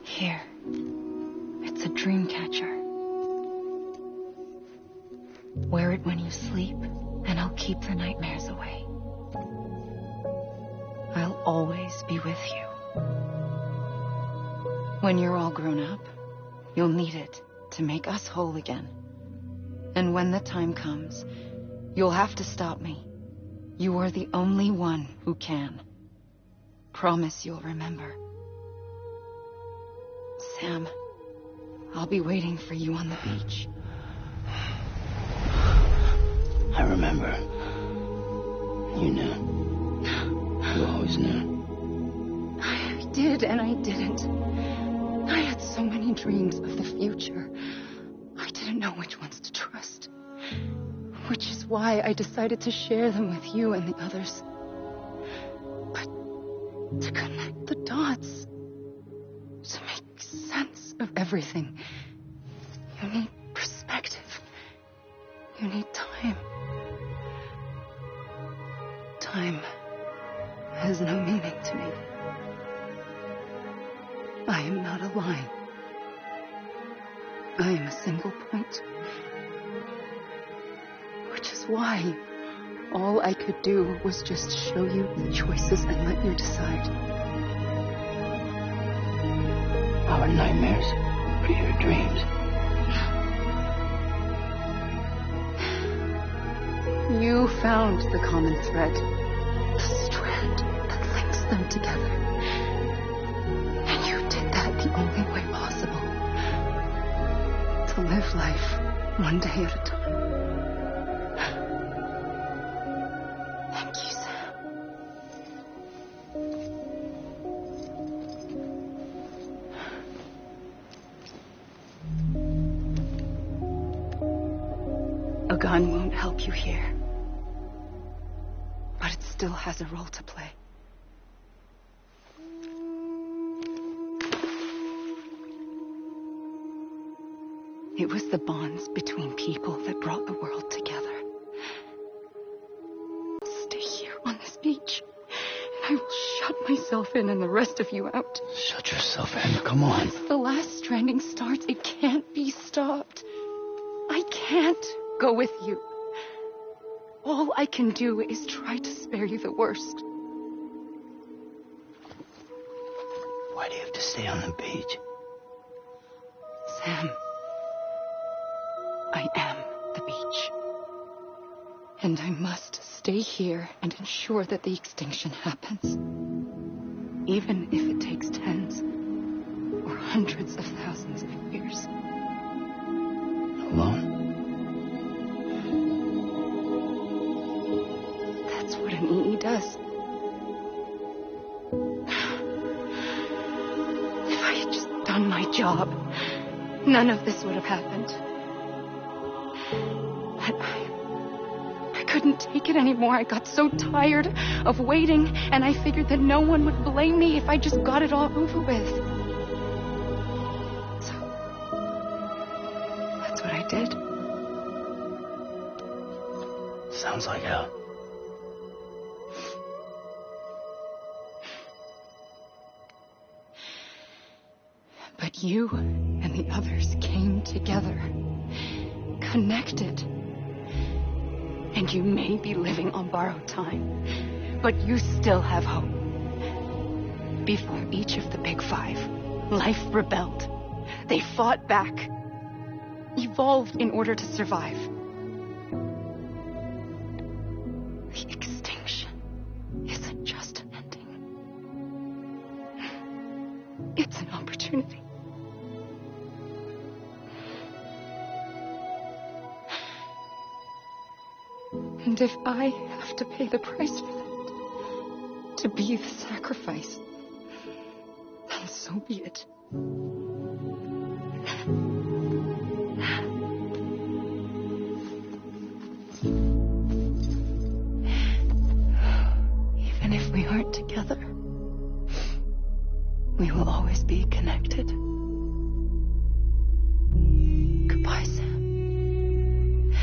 Here. It's a dream catcher. Wear it when you sleep, and I'll keep the nightmares away. I'll always be with you. When you're all grown up, you'll need it to make us whole again. And when the time comes, you'll have to stop me. You are the only one who can. Promise you'll remember. Sam, I'll be waiting for you on the beach. I remember. You knew. You always knew. I did and I didn't. I had so many dreams of the future. I didn't know which ones to trust. Which is why I decided to share them with you and the others. But to connect the dots, to make sense of everything, you need perspective. You need time. Time has no meaning to me. I am not a line. I am a single point. Which is why all I could do was just show you the choices and let you decide. Our nightmares are your dreams. You found the common thread, the strand that links them together. And you did that the only way possible. To live life one day at a time. Thank you, Sam. A gun won't help you here. But it still has a role to play. It was the bonds between people that brought the world together. Stay here on this beach, and I will shut myself in and the rest of you out. Shut yourself in, come on. Once the last stranding starts, it can't be stopped. I can't go with you. All I can do is try to spare you the worst. Why do you have to stay on the beach? Sam, I am the beach. And I must stay here and ensure that the extinction happens. Even if it takes tens or hundreds of thousands of years. Alone? That's what an EE does. If I had just done my job, none of this would have happened. But I couldn't take it anymore. I got so tired of waiting, and I figured that no one would blame me if I just got it all over with. So, that's what I did. Sounds like hell. But you and the others came together, connected. And you may be living on borrowed time, but you still have hope. Before each of the Big Five, life rebelled. They fought back, evolved in order to survive. The extinction isn't just an ending. It's an opportunity. And if I have to pay the price for that, to be the sacrifice, then so be it. Even if we aren't together, we will always be connected. Goodbye, Sam.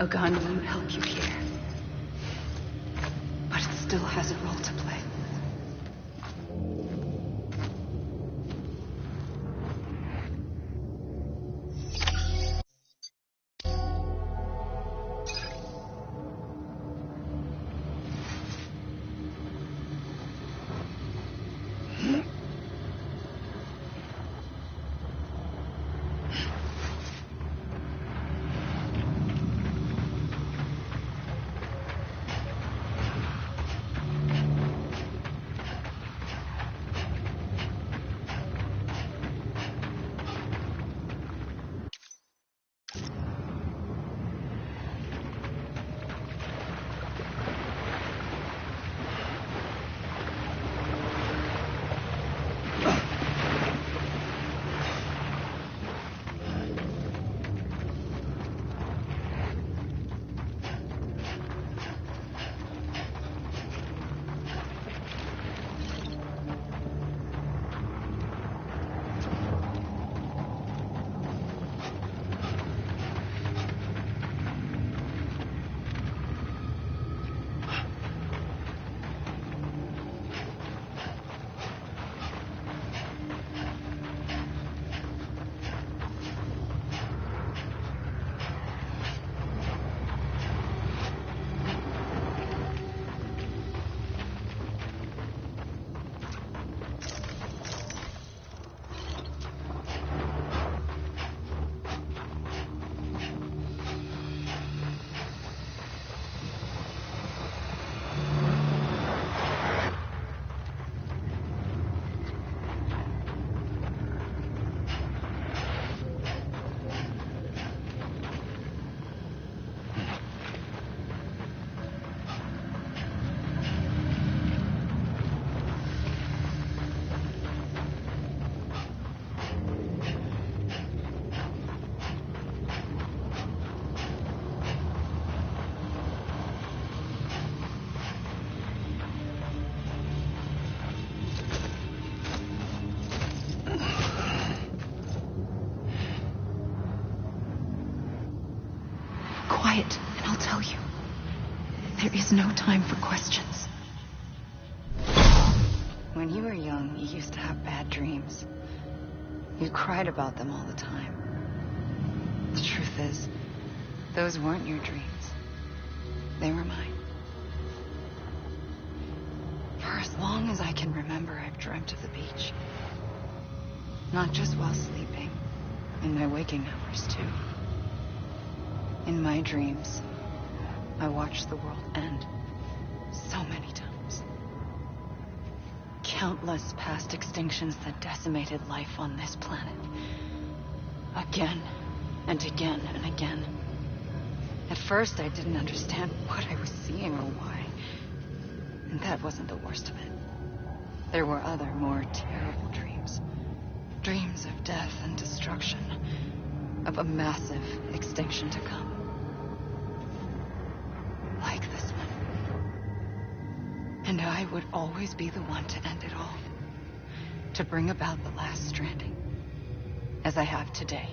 A gun won't help you here. But it still has a role to play. Quiet, and I'll tell you. There is no time for questions. When you were young, you used to have bad dreams. You cried about them all the time. The truth is, those weren't your dreams. They were mine. For as long as I can remember, I've dreamt of the beach. Not just while sleeping, in my waking hours, too. In my dreams, I watched the world end so many times. Countless past extinctions that decimated life on this planet. Again and again and again. At first, I didn't understand what I was seeing or why. And that wasn't the worst of it. There were other, more terrible dreams. Dreams of death and destruction. Of a massive extinction to come. Like this one. And I would always be the one to end it all. To bring about the last stranding. As I have today.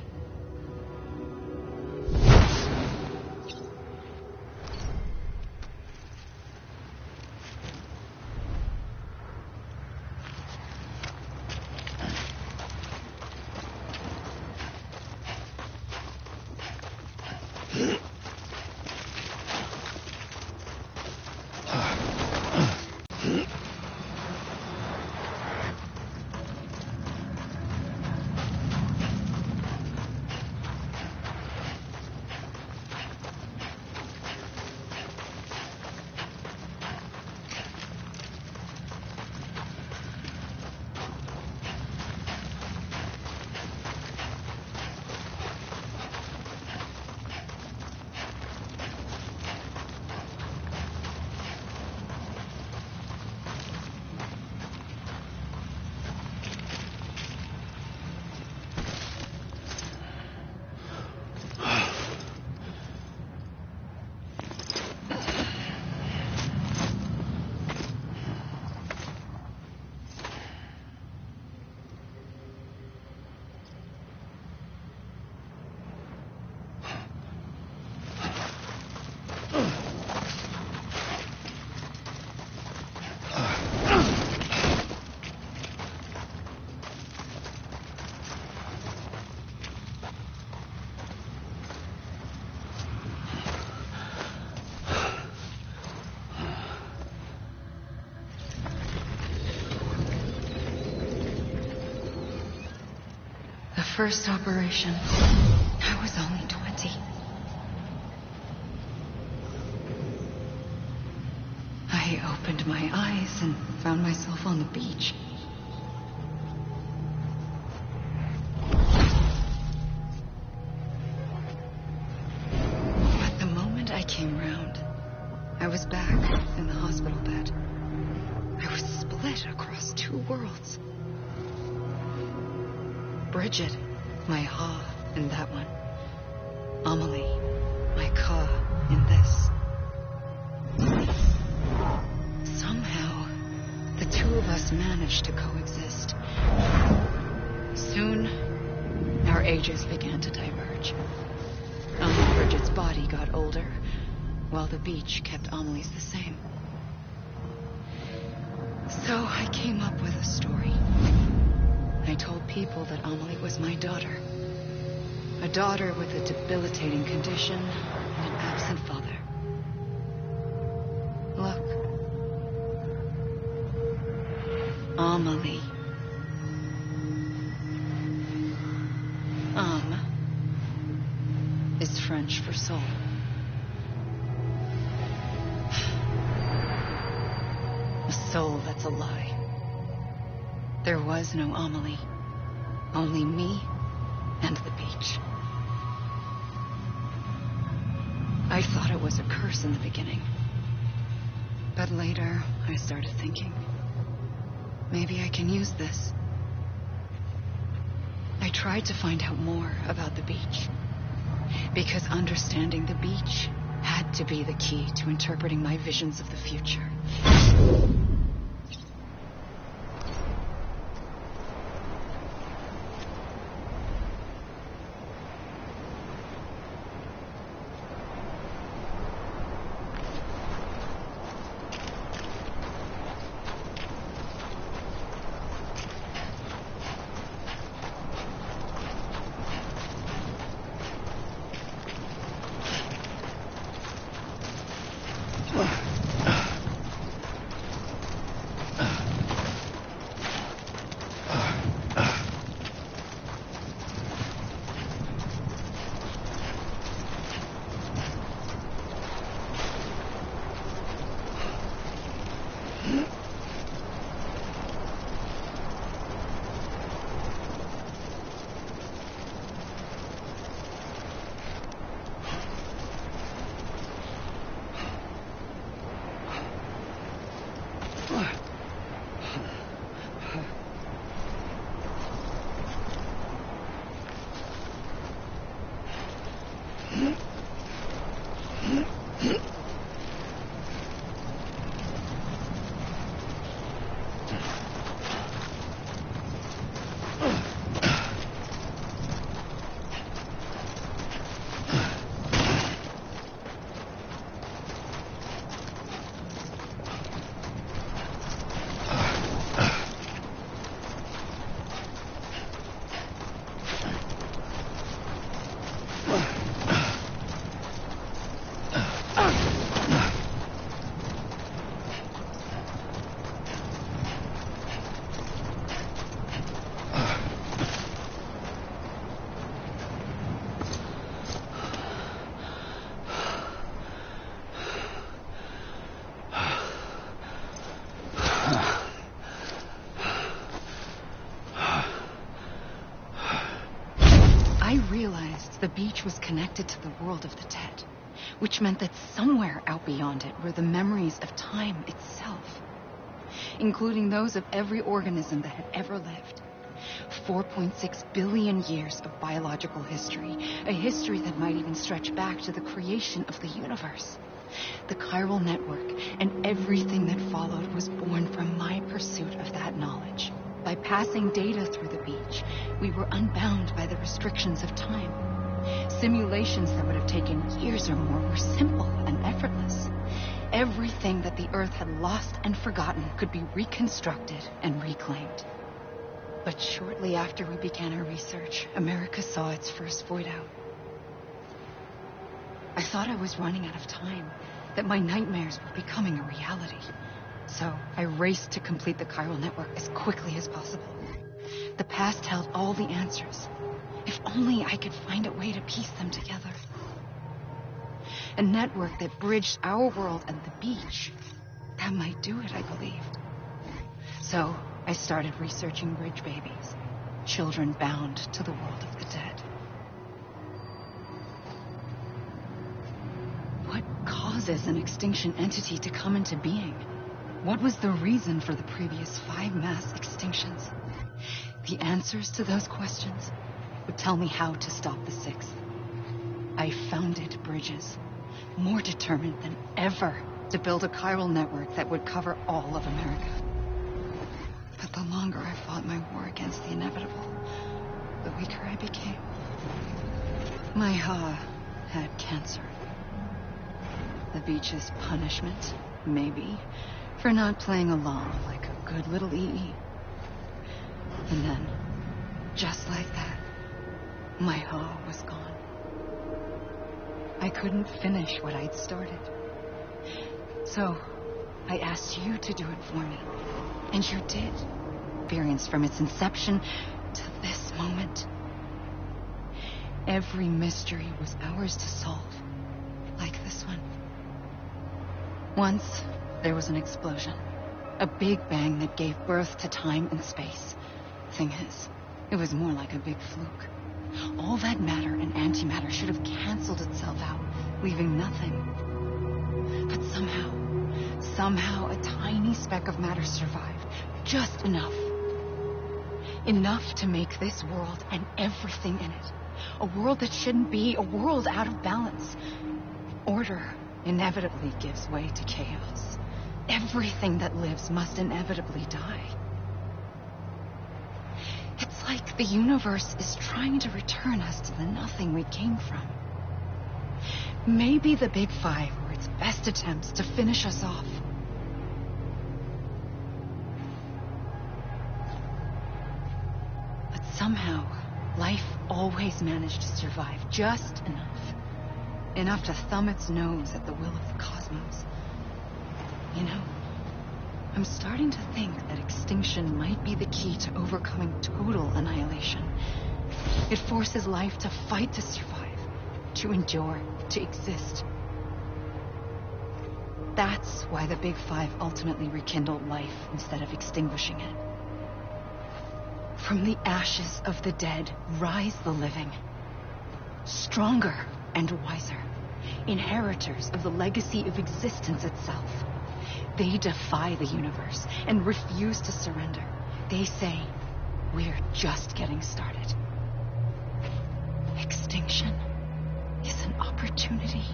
The first operation, I was only 20. I opened my eyes and found myself on the beach. But the moment I came round, I was back in the hospital bed. I was split across two worlds. Bridget, my ha in that one. Amelie, my ka in this. Somehow, the two of us managed to coexist. Soon, our ages began to diverge. Bridget's body got older, while the beach kept Amelie's the same. So I came up with a story. I told people that Amelie was my daughter. A daughter with a debilitating condition and an absent father. Look. Amelie. Is French for soul. A soul that's a lie. There was no Amelie. Only me and the beach. I thought it was a curse in the beginning. But later, I started thinking, maybe I can use this. I tried to find out more about the beach. Because understanding the beach had to be the key to interpreting my visions of the future. The beach was connected to the world of the dead, which meant that somewhere out beyond it were the memories of time itself, including those of every organism that had ever lived. 4.6 billion years of biological history, a history that might even stretch back to the creation of the universe. The chiral network and everything that followed was born from my pursuit of that knowledge. By passing data through the beach, we were unbound by the restrictions of time. Simulations that would have taken years or more were simple and effortless. Everything that the Earth had lost and forgotten could be reconstructed and reclaimed. But shortly after we began our research, America saw its first void out. I thought I was running out of time, that my nightmares were becoming a reality. So I raced to complete the chiral network as quickly as possible. The past held all the answers, If only I could find a way to piece them together. A network that bridged our world and the beach. That might do it, I believed. So I started researching bridge babies, children bound to the world of the dead. What causes an extinction entity to come into being? What was the reason for the previous 5 mass extinctions? The answers to those questions would tell me how to stop the 6th. I founded bridges, more determined than ever to build a chiral network that would cover all of America. But the longer I fought my war against the inevitable, the weaker I became. My Ha had cancer. The beach's punishment, maybe, for not playing along like a good little EE. And then, just like that, my Ha was gone. I couldn't finish what I'd started. So, I asked you to do it for me. And you did. Experience from its inception to this moment. Every mystery was ours to solve, like this one. Once, there was an explosion. A big bang that gave birth to time and space. Thing is, it was more like a big fluke. All that matter and antimatter should have canceled itself out, leaving nothing. But somehow a tiny speck of matter survived. Just enough. Enough to make this world and everything in it. A world that shouldn't be, a world out of balance. Order inevitably gives way to chaos. Everything that lives must inevitably die. It's like the universe is trying to return us to the nothing we came from. Maybe the Big Five were its best attempts to finish us off. But somehow, life always managed to survive just enough. Enough to thumb its nose at the will of the cosmos. You know, I'm starting to think that extinction might be the key to overcoming total annihilation. It forces life to fight to survive, to endure, to exist. That's why the Big Five ultimately rekindled life instead of extinguishing it. From the ashes of the dead rise the living. Stronger and wiser. Inheritors of the legacy of existence itself. They defy the universe and refuse to surrender. They say, we're just getting started. Extinction is an opportunity.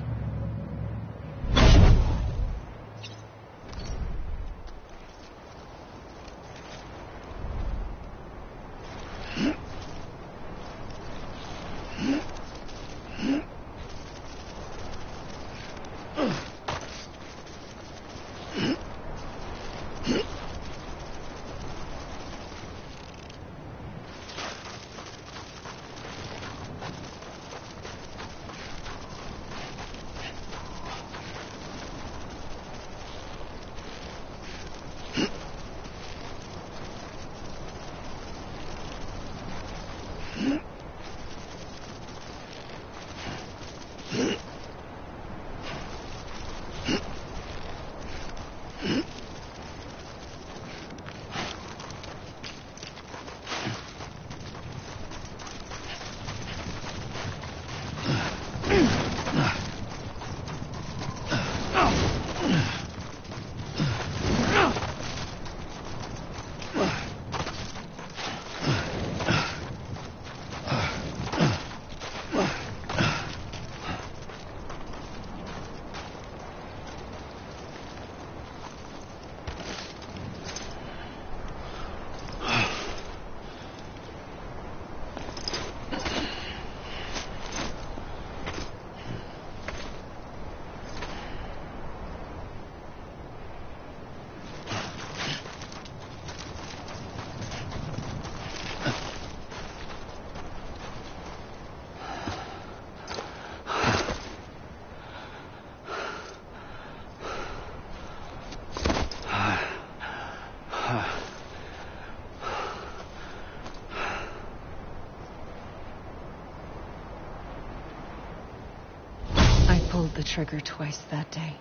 pulled the trigger twice that day.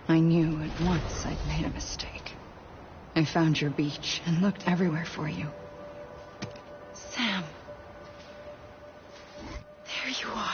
I knew at once I'd made a mistake. I found your beach and looked everywhere for you. Sam. There you are.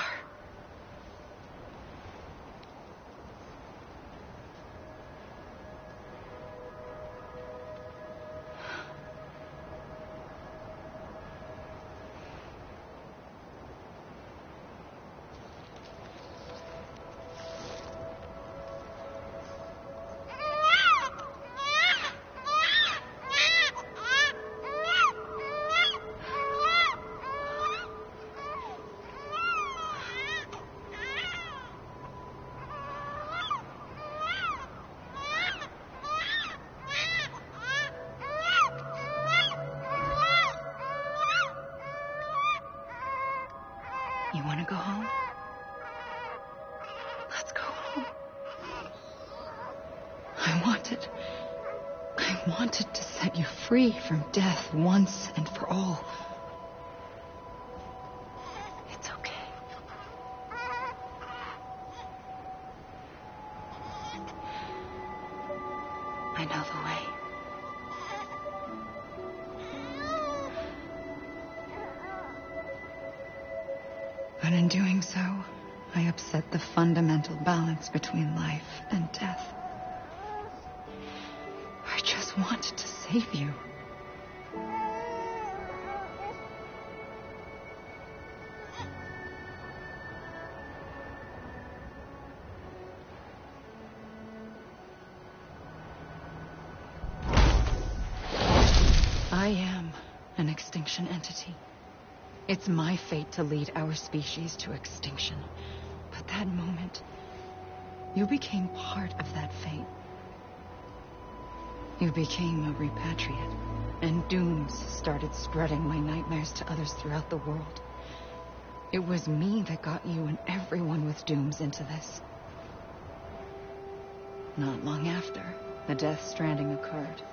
You want to go home? Let's go home. I wanted to set you free from death once and for all. It's okay. I know the way. But in doing so, I upset the fundamental balance between life and death. I just wanted to save you. I am an extinction entity. It's my fate to lead our species to extinction. But that moment, you became part of that fate. You became a repatriate, and dooms started spreading my nightmares to others throughout the world. It was me that got you and everyone with dooms into this. Not long after, the Death Stranding occurred.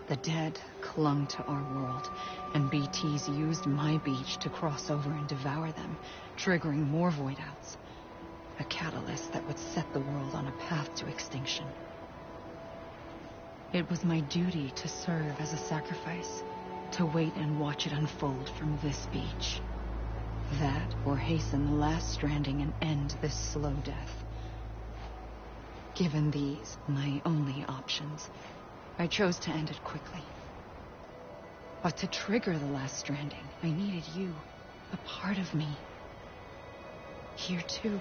The dead clung to our world, and BTs used my beach to cross over and devour them, triggering more void-outs. A catalyst that would set the world on a path to extinction. It was my duty to serve as a sacrifice, to wait and watch it unfold from this beach. That, or hasten the last stranding and end this slow death. Given these, my only options, I chose to end it quickly. But to trigger the last stranding, I needed you, a part of me. Here too.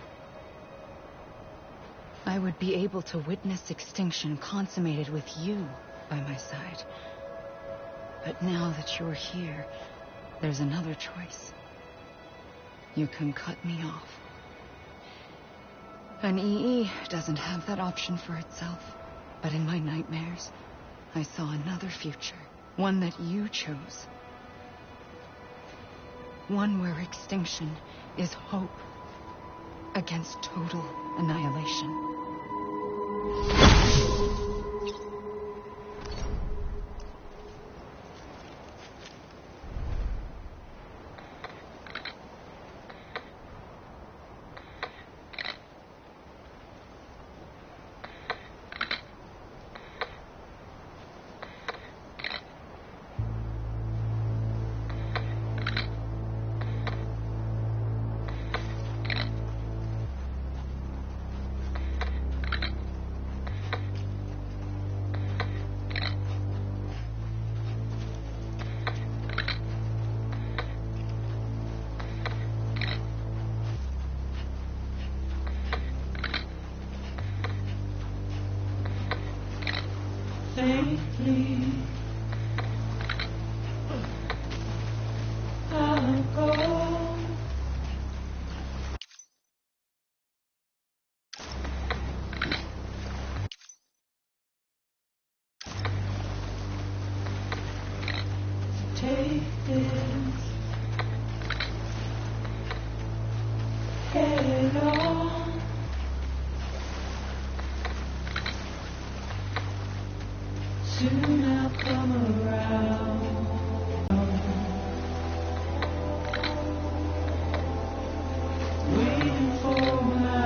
I would be able to witness extinction consummated with you by my side. But now that you're here, there's another choice. You can cut me off. An EE doesn't have that option for itself. But in my nightmares, I saw another future. One that you chose. One where extinction is hope against total annihilation. Safely, I'll go. Take this head on. Soon I'll come around. Waiting for my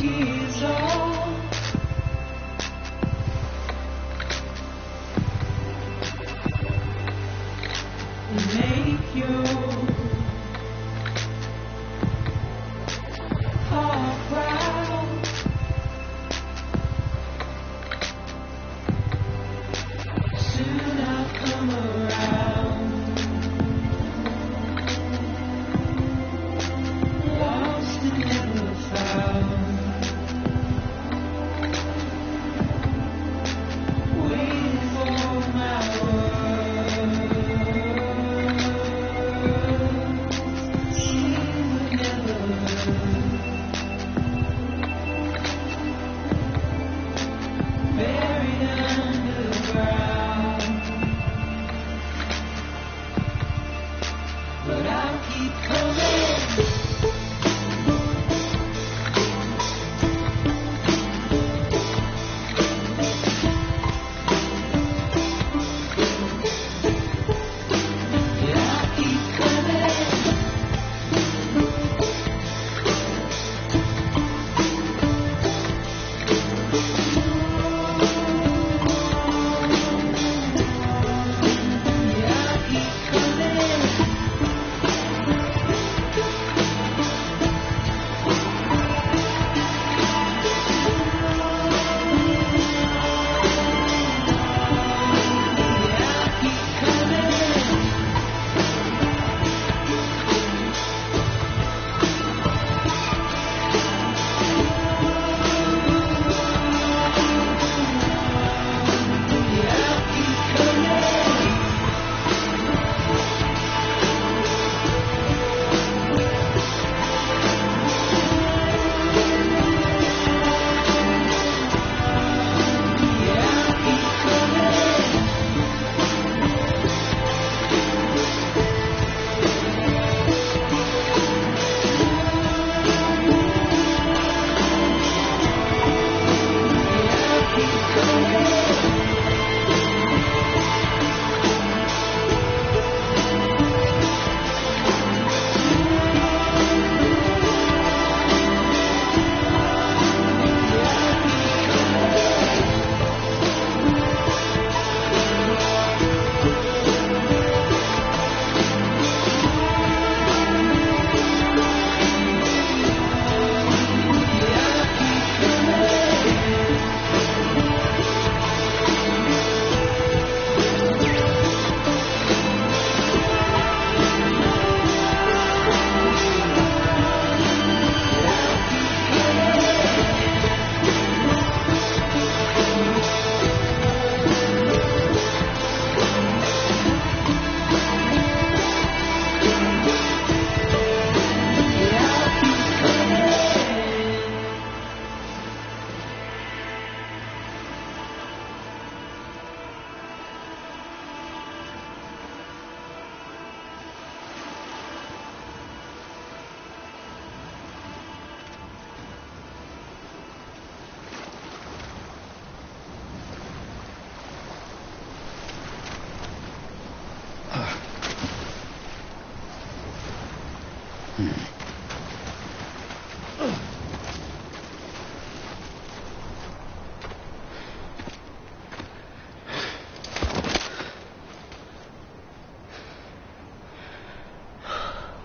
tears all make you heart proud. Soon I'll come around. Lost and never found. Waiting for my world. She would never buried underground. But I'll keep coming.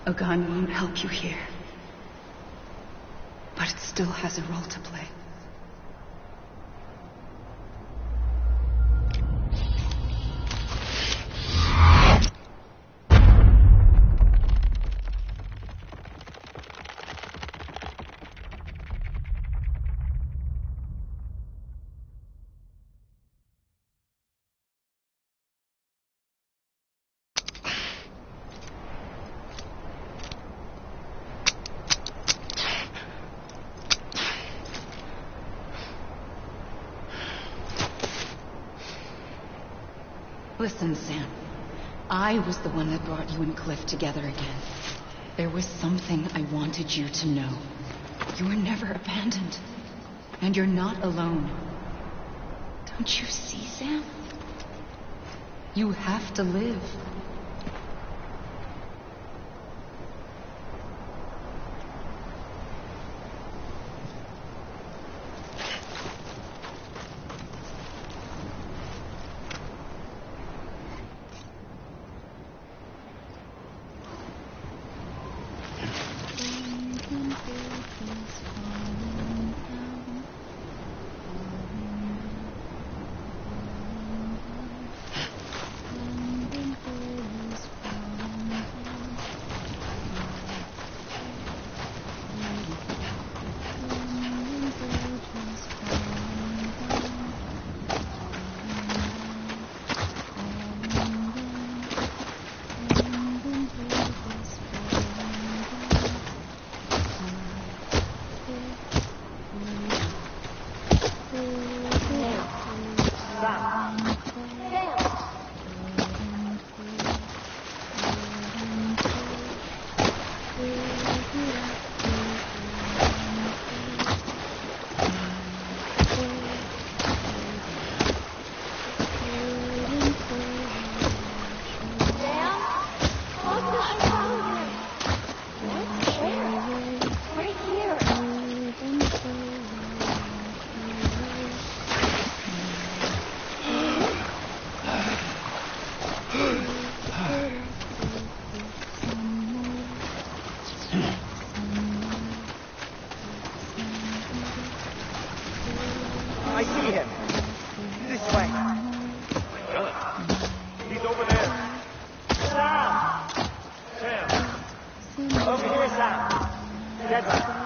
A gun won't help you here, but it still has a role to play. Listen, Sam. I was the one that brought you and Cliff together again. There was something I wanted you to know. You were never abandoned. And you're not alone. Don't you see, Sam? You have to live. I see him. This way. He's over there. Sam! Over here, Sam. Dead right.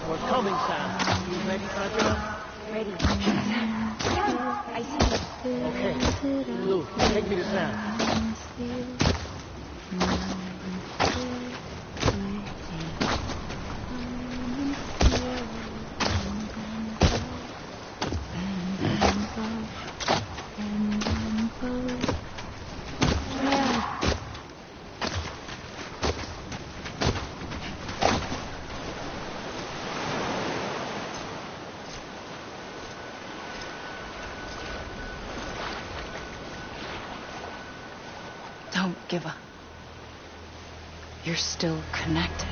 We're coming, Sam. You ready, Sandra? Ready. Sam, I see you. Okay. Lou, take me to Sam. Don't give up. You're still connected.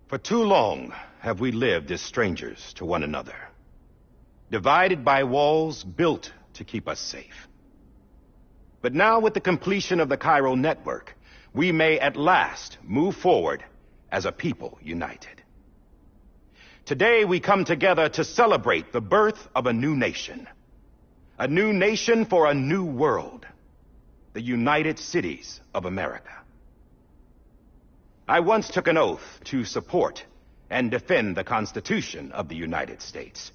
For too long have we lived as strangers to one another, divided by walls built to keep us safe. But now, with the completion of the Cairo network, we may at last move forward as a people united. Today we come together to celebrate the birth of a new nation for a new world, the United Cities of America. I once took an oath to support and defend the Constitution of the United States.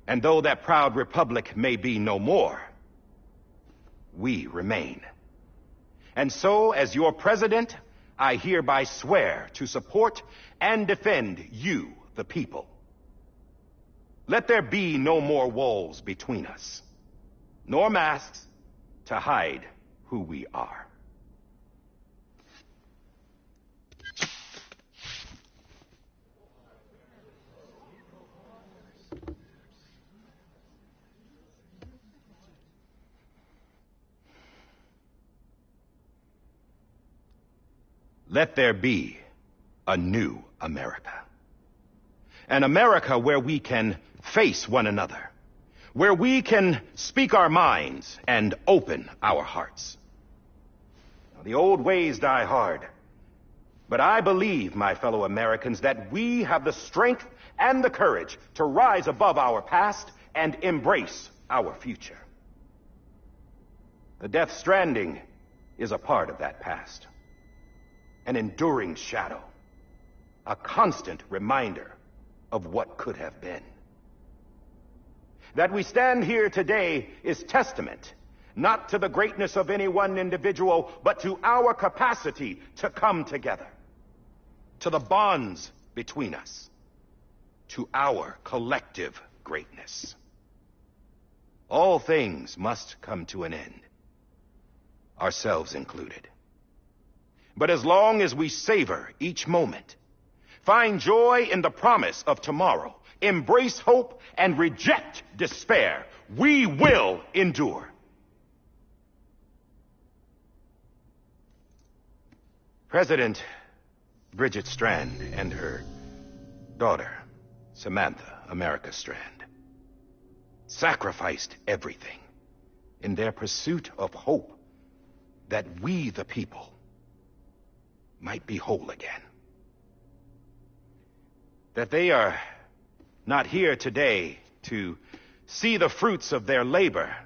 And though that proud republic may be no more, we remain. And so, as your president, I hereby swear to support and defend you, the people. Let there be no more walls between us, nor masks to hide who we are. Let there be a new America. An America where we can face one another, where we can speak our minds and open our hearts. Now, the old ways die hard, But I believe, my fellow Americans, that we have the strength and the courage to rise above our past and embrace our future. The Death Stranding is a part of that past. An enduring shadow. A constant reminder of what could have been. That we stand here today is testament, not to the greatness of any one individual, but to our capacity to come together. To the bonds between us. To our collective greatness. All things must come to an end. Ourselves included. But as long as we savor each moment, find joy in the promise of tomorrow, embrace hope, and reject despair, we will endure. President Bridget Strand and her daughter, Samantha America Strand, sacrificed everything in their pursuit of hope that we, the people, might be whole again. That they are not here today to see the fruits of their labor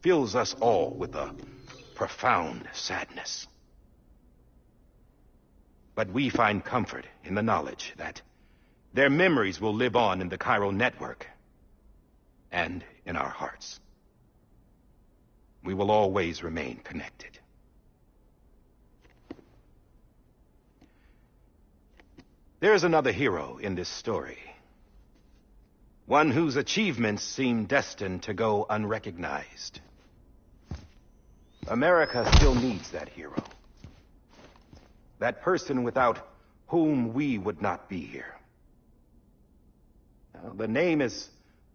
fills us all with a profound sadness. But we find comfort in the knowledge that their memories will live on in the Chiral network and in our hearts. We will always remain connected. There's another hero in this story. One whose achievements seem destined to go unrecognized. America still needs that hero. That person without whom we would not be here. Now, the name is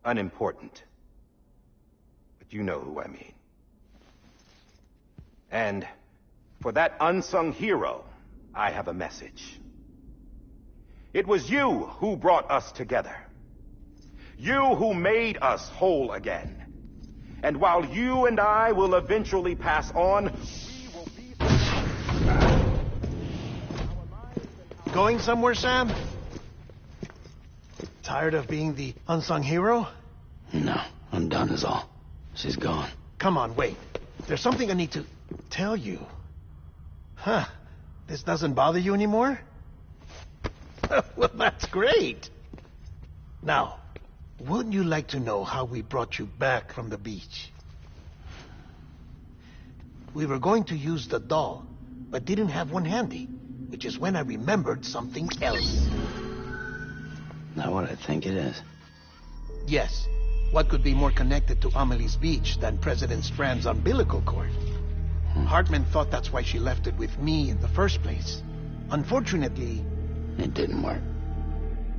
unimportant, but you know who I mean. And for that unsung hero, I have a message. It was you who brought us together. You who made us whole again. And while you and I will eventually pass on, we will be... Going somewhere, Sam? Tired of being the unsung hero? No, I'm done is all. She's gone. Come on, wait. There's something I need to tell you. Huh. This doesn't bother you anymore? Well, that's great. Now, wouldn't you like to know how we brought you back from the beach? We were going to use the doll, but didn't have one handy, which is when I remembered something else. Not what I think it is. Yes. What could be more connected to Amelie's beach than President Strand's umbilical cord? Hartman thought that's why she left it with me in the first place. Unfortunately... It didn't work.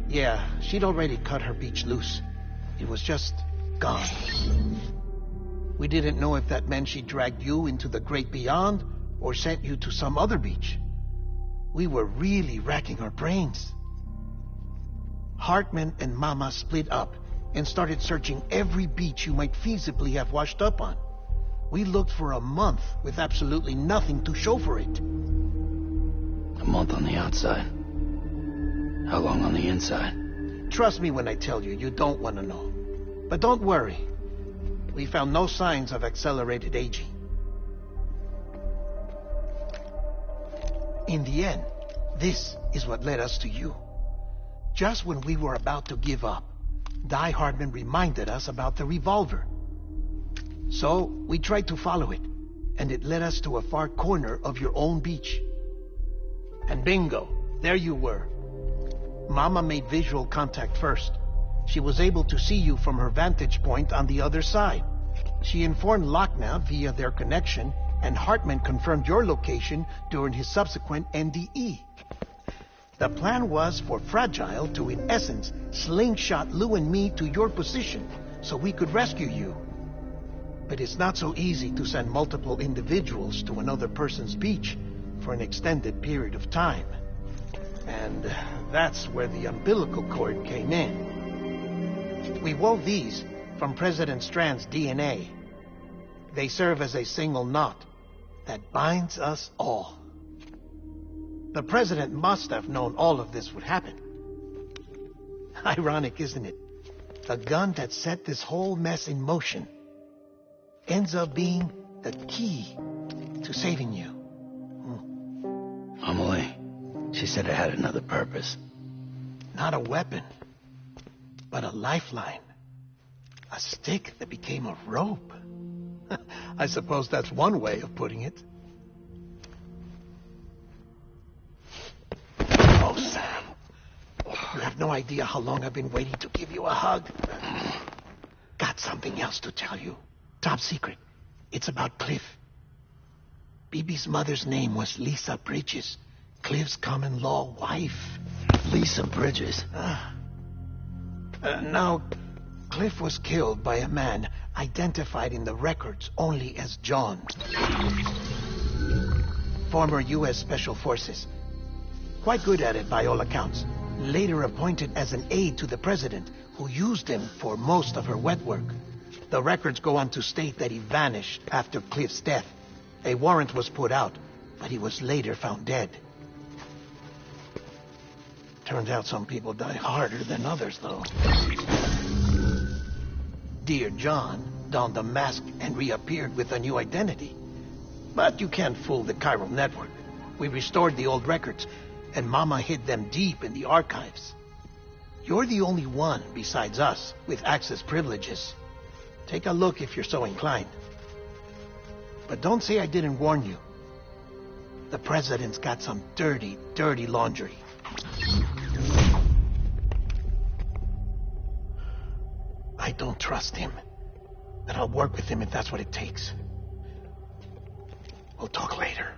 Yeah, she'd already cut her beach loose. It was just gone. We didn't know if that meant she dragged you into the great beyond or sent you to some other beach. We were really racking our brains. Hartman and Mama split up and started searching every beach you might feasibly have washed up on. We looked for a month with absolutely nothing to show for it. A month on the outside. How long on the inside? Trust me when I tell you, you don't want to know. But don't worry. We found no signs of accelerated aging. In the end, this is what led us to you. Just when we were about to give up, Die Hardman reminded us about the revolver. So, we tried to follow it, and it led us to a far corner of your own beach. And bingo, there you were. Mama made visual contact first. She was able to see you from her vantage point on the other side. She informed Lochna via their connection, and Hartman confirmed your location during his subsequent NDE. The plan was for Fragile to, in essence, slingshot Lou and me to your position so we could rescue you. But it's not so easy to send multiple individuals to another person's beach for an extended period of time. And that's where the umbilical cord came in. We wove these from President Strand's DNA. They serve as a single knot that binds us all. The president must have known all of this would happen. Ironic, isn't it? The gun that set this whole mess in motion ends up being the key to saving you. Amelie, she said it had another purpose. Not a weapon, but a lifeline. A stick that became a rope. I suppose that's one way of putting it. Oh, Sam. You have no idea how long I've been waiting to give you a hug. Got something else to tell you. Top secret. It's about Cliff. Bibi's mother's name was Lisa Bridges, Cliff's common-law wife. Lisa Bridges. Now, Cliff was killed by a man identified in the records only as John. Former U.S. Special Forces. Quite good at it by all accounts. Later appointed as an aide to the president, who used him for most of her wet work. The records go on to state that he vanished after Cliff's death. A warrant was put out, but he was later found dead. Turns out some people die harder than others, though. Dear John donned a mask and reappeared with a new identity. But you can't fool the chiral network. We restored the old records, and Mama hid them deep in the archives. You're the only one, besides us, with access privileges. Take a look if you're so inclined. But don't say I didn't warn you. The president's got some dirty, dirty laundry. I don't trust him, but I'll work with him if that's what it takes. We'll talk later.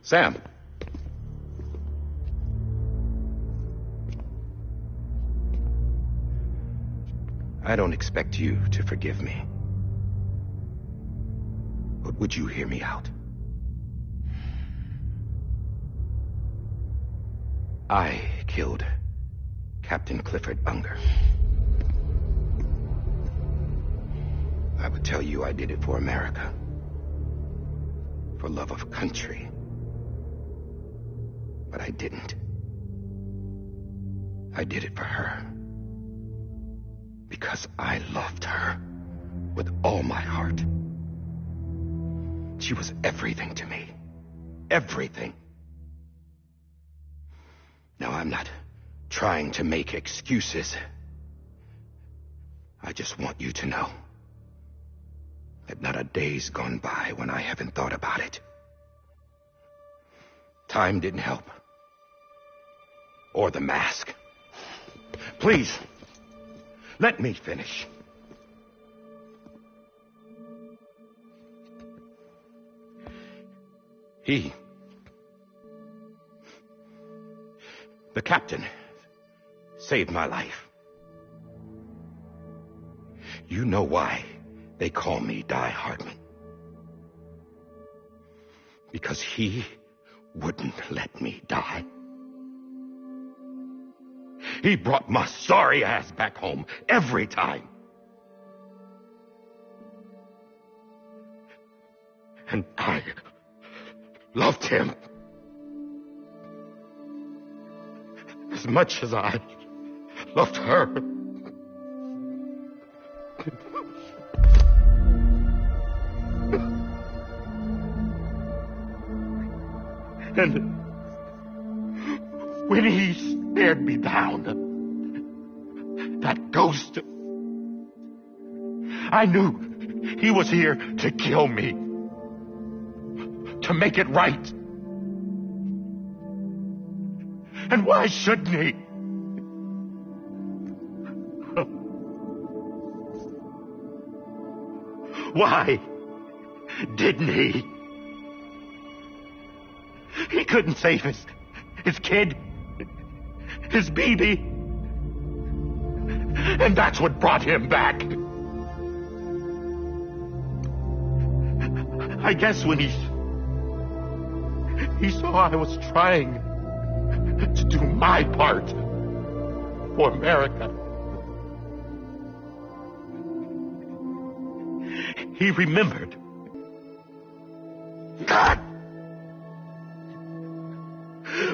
Sam. I don't expect you to forgive me. But would you hear me out? I killed Captain Clifford Unger. I would tell you I did it for America. For love of country. But I didn't. I did it for her. Because I loved her with all my heart. She was everything to me. Everything. Now, I'm not trying to make excuses. I just want you to know that not a day's gone by when I haven't thought about it. Time didn't help. Or the mask. Please, let me finish. The captain, saved my life. You know why they call me Die Hardman. Because he wouldn't let me die. He brought my sorry ass back home every time. And I loved him as much as I loved her. And when he stared me down, that ghost, I knew he was here to kill me, to make it right. And why shouldn't he? Why didn't he? He couldn't save his kid, his baby. And that's what brought him back. I guess when he saw I was trying to do my part for America. He remembered. God!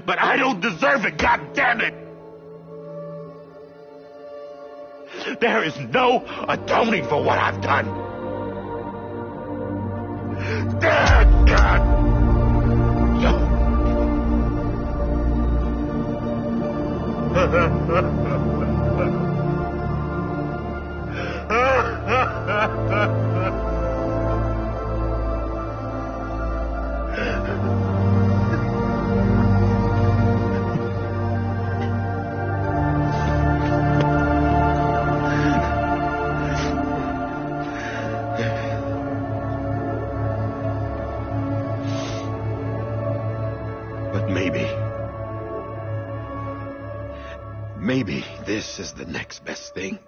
But I don't deserve it, God damn it! There is no atoning for what I've done. Damn God! But maybe this is the next best thing.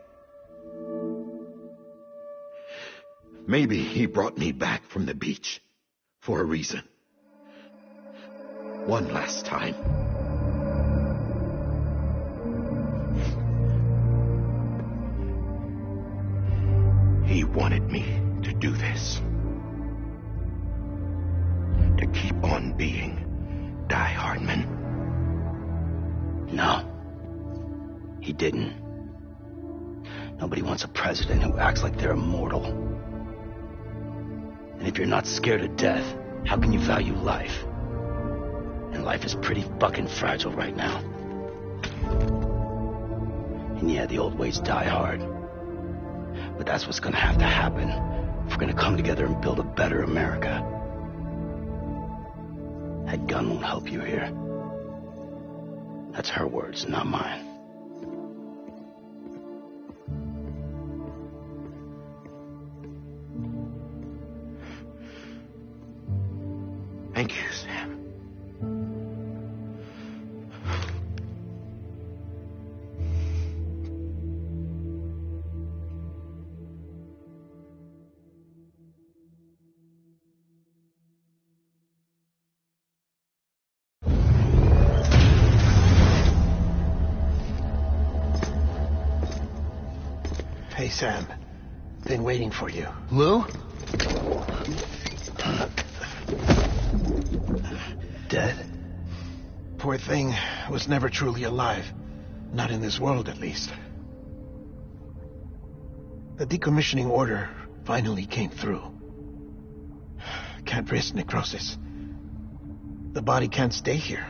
Maybe he brought me back from the beach for a reason. One last time. He wanted me to do this. To keep on being Die Hardman. No. He didn't. Nobody wants a president who acts like they're immortal. And if you're not scared of death, how can you value life? And life is pretty fucking fragile right now. And yeah, the old ways die hard. But that's what's gonna have to happen if we're gonna come together and build a better America. That gun won't help you here. That's her words, not mine. Thank you, Sam. Hey, Sam. Been waiting for you. Lou? Dead? Poor thing was never truly alive. Not in this world, at least. The decommissioning order finally came through. Can't risk necrosis. The body can't stay here.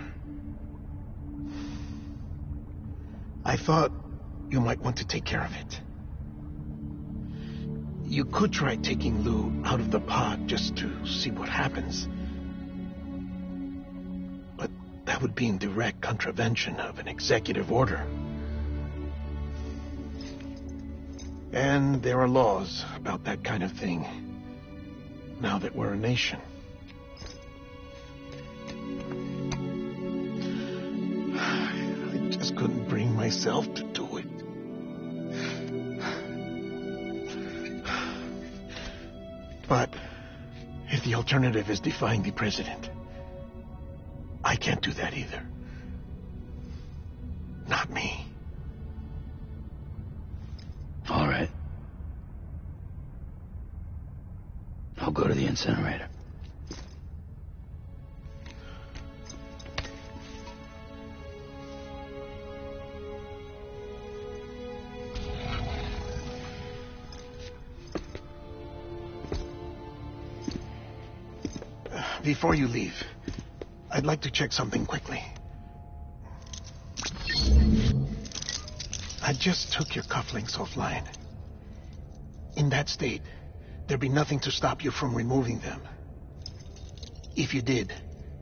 I thought you might want to take care of it. You could try taking Lou out of the pod just to see what happens. But that would be in direct contravention of an executive order. And there are laws about that kind of thing, now that we're a nation. I just couldn't bring myself to do it. But if the alternative is defying the president, I can't do that either. Not me. All right. I'll go to the incinerator. Before you leave, I'd like to check something quickly. I just took your cufflinks offline. In that state, there'd be nothing to stop you from removing them. If you did,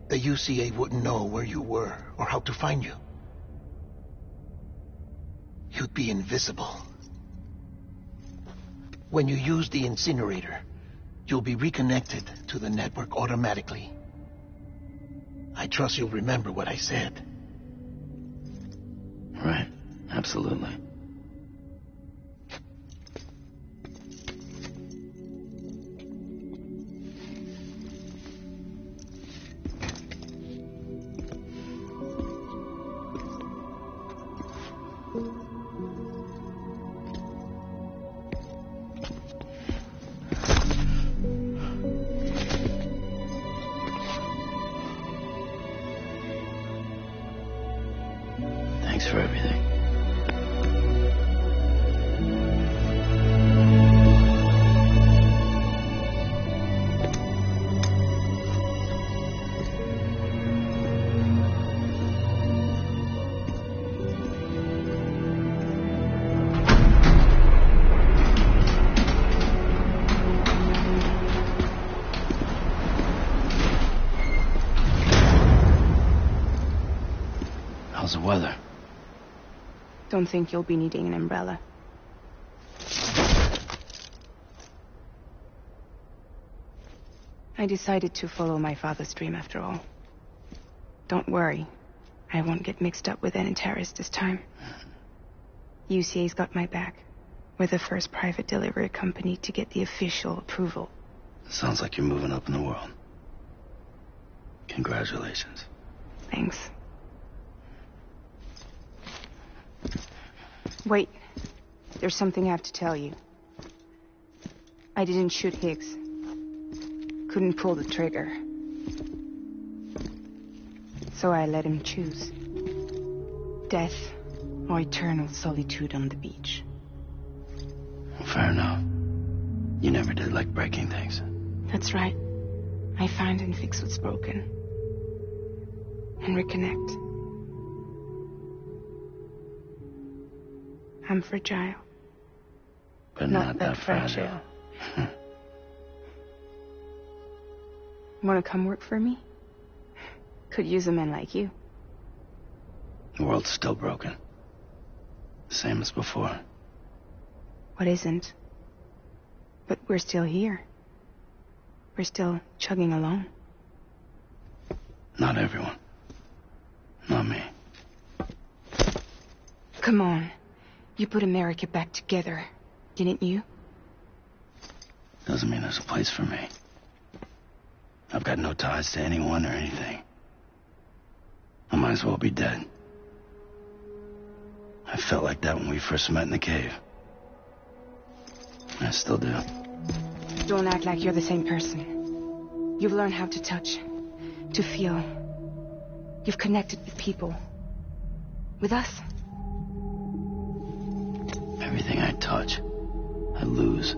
the UCA wouldn't know where you were or how to find you. You'd be invisible. When you use the incinerator, you'll be reconnected to the network automatically. I trust you'll remember what I said. Right. Absolutely. Thanks for everything. How's the weather? Don't think you'll be needing an umbrella. I decided to follow my father's dream after all. Don't worry. I won't get mixed up with any terrorists this time. UCA's got my back. We're the first private delivery company to get the official approval. Sounds like you're moving up in the world. Congratulations. Thanks. Wait. There's something I have to tell you. I didn't shoot Higgs. Couldn't pull the trigger. So I let him choose. Death or eternal solitude on the beach. Fair enough. You never did like breaking things. That's right. I find and fix what's broken. And reconnect. I'm fragile. But not that fragile. Want to come work for me? Could use a man like you. The world's still broken. Same as before. What isn't? But we're still here. We're still chugging along. Not everyone. Not me. Come on. You put America back together, didn't you? Doesn't mean there's a place for me. I've got no ties to anyone or anything. I might as well be dead. I felt like that when we first met in the cave. I still do. Don't act like you're the same person. You've learned how to touch, to feel. You've connected with people. With us. Everything I touch, I lose.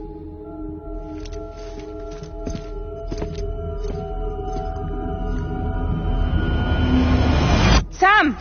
Sam!